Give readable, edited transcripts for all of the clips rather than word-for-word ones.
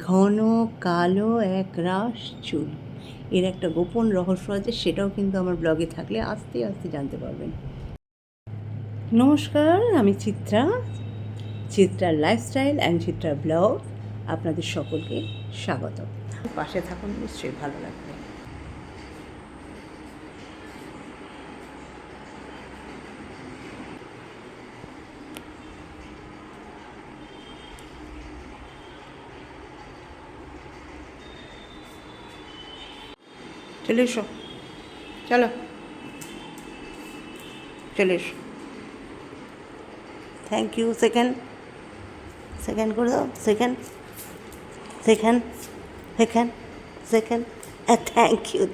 ঘন কালো এক রাশ চুল। এর একটা গোপন রহস্য আছে, সেটাও কিন্তু আমার ব্লগে থাকলে আস্তে আস্তে জানতে পারবেন। নমস্কার, আমি চিত্রার লাইফস্টাইল অ্যান্ড চিত্রার ব্লগ আপনাদের সকলকে স্বাগত। পাশে থাকুন, নিশ্চয়ই ভালো লাগবে। চলে এসো, চলো চলে এসো। Thank you. সেকেন্ড করে দাও। Second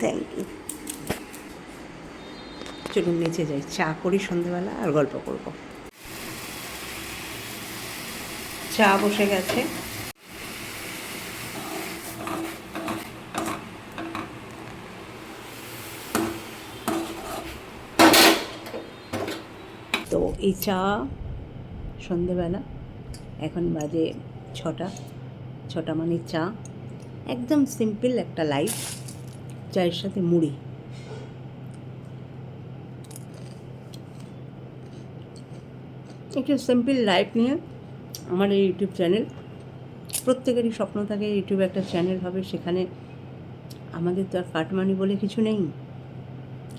thank you. চলুন নিচে যাই, চা করি সন্ধেবেলা আর গল্প করব। চা বসে গেছে। তো এই চা সন্ধেবেলা, এখন বাজে 6টা মানে চা একদম সিম্পল একটা লাইফ, চায়ের সাথে মুড়ি। একটু সিম্পল লাইফ নিয়ে আমার এই ইউটিউব চ্যানেল। প্রত্যেকেরই স্বপ্ন থাকে ইউটিউবে একটা চ্যানেল হবে, সেখানে আমাদের তো আর কাটমানি বলে কিছু নেই।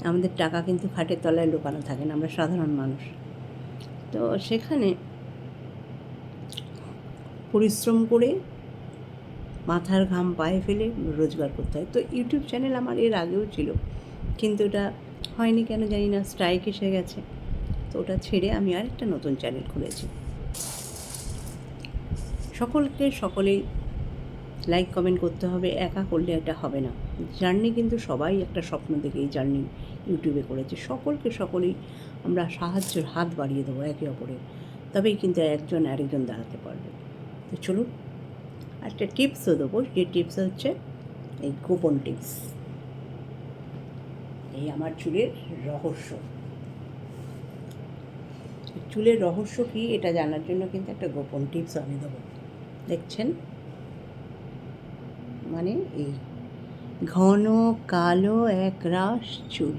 আমাদের টাকা কিন্তু খাটের তলায় লুকানো থাকে না, আমরা সাধারণ মানুষ। তো সেখানে পরিশ্রম করে মাথার ঘাম পায়ে ফেলে রোজগার করতে হয়। তো ইউটিউব চ্যানেল আমার এর আগেও ছিল, কিন্তু ওটা হয়নি কেন জানি না, স্ট্রাইক এসে গেছে। তো ওটা ছেড়ে আমি আরেকটা নতুন চ্যানেল খুলেছি। সকলেই লাইক কমেন্ট করতে হবে, একা করলে এটা হবে না। জার্নি কিন্তু সবাই একটা স্বপ্ন দেখে এই জার্নি ইউটিউবে করেছে। সকলেই আমরা সাহায্যের হাত বাড়িয়ে দেবো একে অপরের, তবেই কিন্তু একজন আরেকজন দাঁড়াতে পারবে। তো চলুন, একটা টিপসও দেবো, যে টিপস হচ্ছে এই গোপন টিপস, এই আমার চুলের রহস্য কী এটা জানার জন্য কিন্তু একটা গোপন টিপস আমি দেবো। দেখছেন, মানে এই ঘন কালো এক রাশ চুল,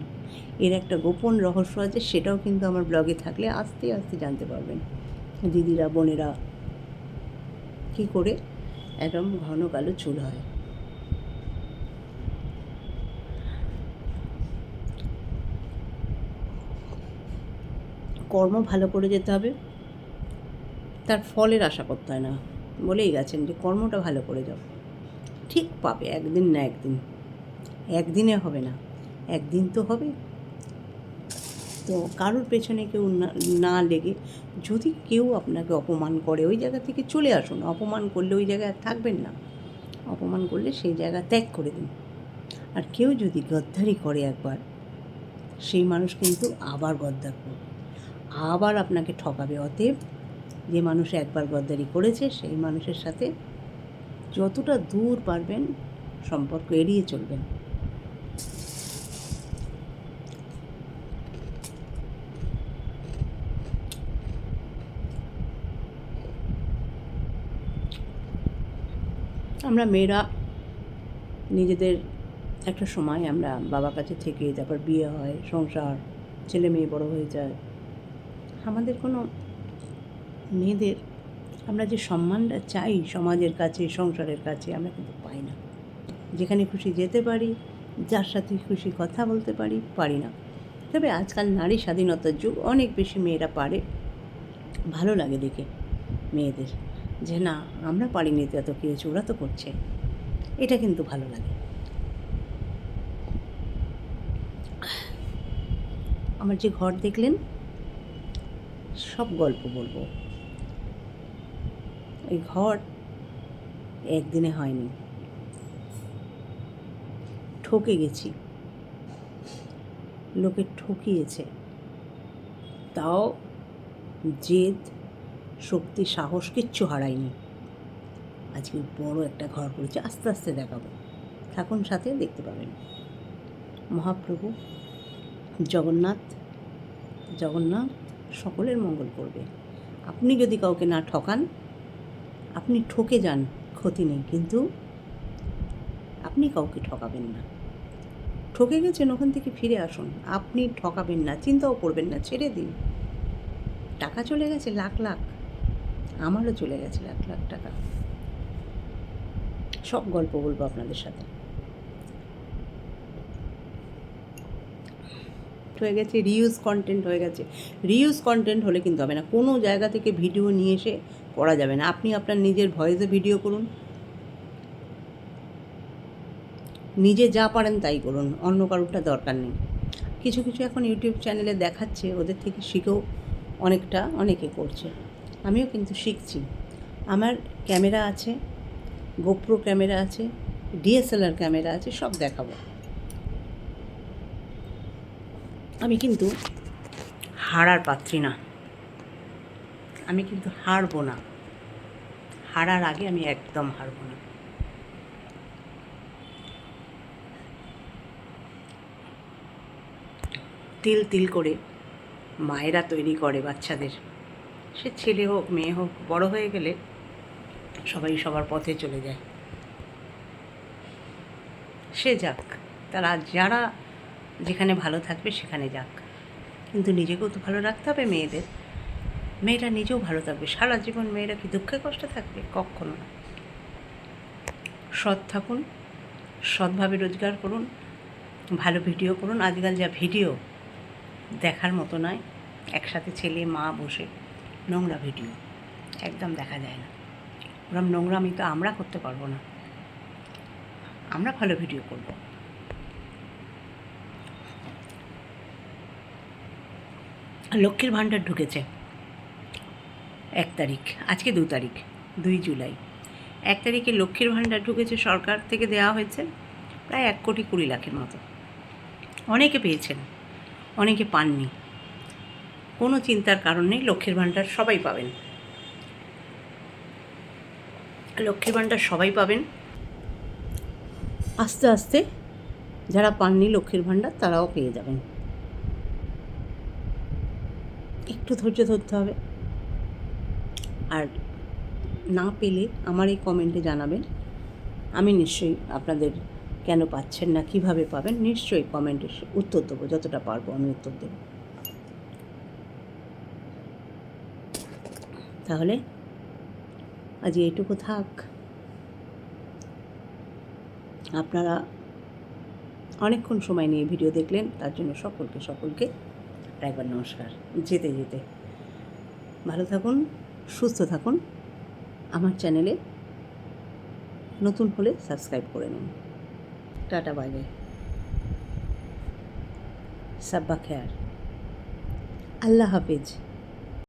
এর একটা গোপন রহস্য আছে, সেটাও কিন্তু আমার ব্লগে থাকলে আস্তে আস্তে জানতে পারবেন। দিদিরা, বোনেরা, কী করে একদম ঘন কালো চুল হয়। কর্ম ভালো করে যেতে হবে, তার ফলের আশা করতে হয় না। বলেই গেছেন যে কর্মটা ভালো করে যাও, ঠিক পাবে একদিন না একদিন। একদিনে হবে না, একদিন তো হবে। তো কারোর পেছনে কেউ না লেগে, যদি কেউ আপনাকে অপমান করে ওই জায়গা থেকে চলে আসুন। অপমান করলে ওই জায়গায় থাকবেন না, অপমান করলে সেই জায়গা ত্যাগ করে দিন। আর কেউ যদি গদ্দারি করে একবার, সেই মানুষ কিন্তু আবার গদ্দার করবে, আবার আপনাকে ঠকাবে। অতএব যে মানুষ একবার গদ্দারি করেছে সেই মানুষের সাথে যতটা দূর পারবেন সম্পর্ক এড়িয়ে চলবেন। আমরা মেয়েরা নিজেদের একটা সময় আমরা বাবার কাছে থেকে, তারপর বিয়ে হয়, সংসার, ছেলে মেয়ে বড় হয়ে যায়, আমাদের কোনো মেয়েদের আমরা যে সম্মানটা চাই সমাজের কাছে, সংসারের কাছে, আমরা কিন্তু পাই না। যেখানে খুশি যেতে পারি, যার সাথে খুশি কথা বলতে পারি না। তবে আজকাল নারী স্বাধীনতার যুগ, অনেক বেশি মেয়েরা পারে। ভালো লাগে দেখে মেয়েদের, যে না আমরা পারিনি তো এত কি হয়েছে, ওরা তো করছে, এটা কিন্তু ভালো লাগে। আমার যে ঘর দেখলেন, সব গল্প বলবো। এই ঘর একদিনে হয়নি, ঠকে গেছি, লোকে ঠকিয়েছে, তাও জেদ, শক্তি, সাহস কিচ্ছু হারায়নি। আজকে বড় একটা ঘর করেছে, আস্তে আস্তে দেখাবো, থাকুন সাথে, দেখতে পাবেন। মহাপ্রভু জগন্নাথ সকলের মঙ্গল করবে। আপনি যদি কাউকে না ঠকান, আপনি ঠকে যান ক্ষতি নেই, কিন্তু আপনি কাউকে ঠকাবেন না। ঠকে গেছেন, ওখান থেকে ফিরে আসুন। আপনি ঠকাবেন না, চিন্তাও করবেন না, ছেড়ে দিন। টাকা চলে গেছে লাখ লাখ, আমারও চলে গেছে লাখ লাখ টাকা। সব গল্প বলবো আপনাদের সাথে। হয়ে গেছে রিউজ কন্টেন্ট, হয়ে গেছে। রিউজ কন্টেন্ট হলে কিন্তু হবে না। কোনো জায়গা থেকে ভিডিও নিয়ে এসে করা যাবে না। আপনি আপনার নিজের ভয়েসে ভিডিও করুন, নিজে যা পারেন তাই করুন, অন্য কারোরটা দরকার নেই। কিছু কিছু এখন ইউটিউব চ্যানেলে দেখাচ্ছে, ওদের থেকে শিখেও অনেকে করছে। আমিও কিন্তু শিখছি। আমার ক্যামেরা আছে, গোপ্রো ক্যামেরা আছে, ডিএসএলআর ক্যামেরা আছে, সব দেখাবো। আমি কিন্তু হারার পাত্রী না, আমি কিন্তু হারবো না। হারার আগে আমি একদম হারবো না। তিল তিল করে মায়েরা তৈরি করে বাচ্চাদের, সে ছেলে হোক মেয়ে হোক। বড় হয়ে গেলে সবাই সবার পথে চলে যায়, সে যাক, তারা যারা যেখানে ভালো থাকবে সেখানে যাক, কিন্তু নিজেকেও তো ভালো রাখতে হবে মেয়েদের। মেয়েরা নিজেও ভালো থাকবে। সারা জীবন মেয়েরা কি দুঃখে কষ্টে থাকবে? কখনো না। সৎ থাকুন, সৎভাবে রোজগার করুন, ভালো ভিডিও করুন। আজকাল যা ভিডিও দেখার মতো নয়, একসাথে ছেলে মা বসে নোংরা ভিডিও একদম দেখা যায় না। ওরম নোংরামি তো আমরা করতে পারবো না, আমরা ভালো ভিডিও করব। লক্ষ্মীর ভাণ্ডার ঢুকেছে 1 তারিখ, আজকে 2 তারিখ, 2 জুলাই। 1 তারিখে লক্ষ্মীর ভাণ্ডার ঢুকেছে, সরকার থেকে দেওয়া হয়েছে প্রায় 1,20,00,000 মতো। অনেকে পেয়েছেন, অনেকে পাননি। কোনো চিন্তার কারণ নেই, লক্ষ্মীর ভাণ্ডার সবাই পাবেন। লক্ষ্মীর ভাণ্ডার সবাই পাবেন। আস্তে আস্তে যারা পাননি লক্ষ্মীর ভাণ্ডার তারাও পেয়ে যাবেন। একটু ধৈর্য ধরতে হবে। আর না পেলে আমার এই কমেন্টে জানাবেন, আমি নিশ্চয়ই আপনাদের কেন পাচ্ছেন না, কিভাবে পাবেন, নিশ্চয়ই কমেন্টে উত্তর দেবো, যতটা পারবো আমি উত্তর দেব। তাহলে আজ এইটুকু থাক। আপনারা অনেকক্ষণ সময় নিয়ে ভিডিও দেখলেন, তার জন্য সকলকে একবার নমস্কার। যেতে যেতে ভালো থাকুন, সুস্থ থাকুন। আমার চ্যানেলে নতুন হলে সাবস্ক্রাইব করে নিন। টাটা, বাই বাই, সাব্বা খেয়ার, আল্লাহ হাফেজ।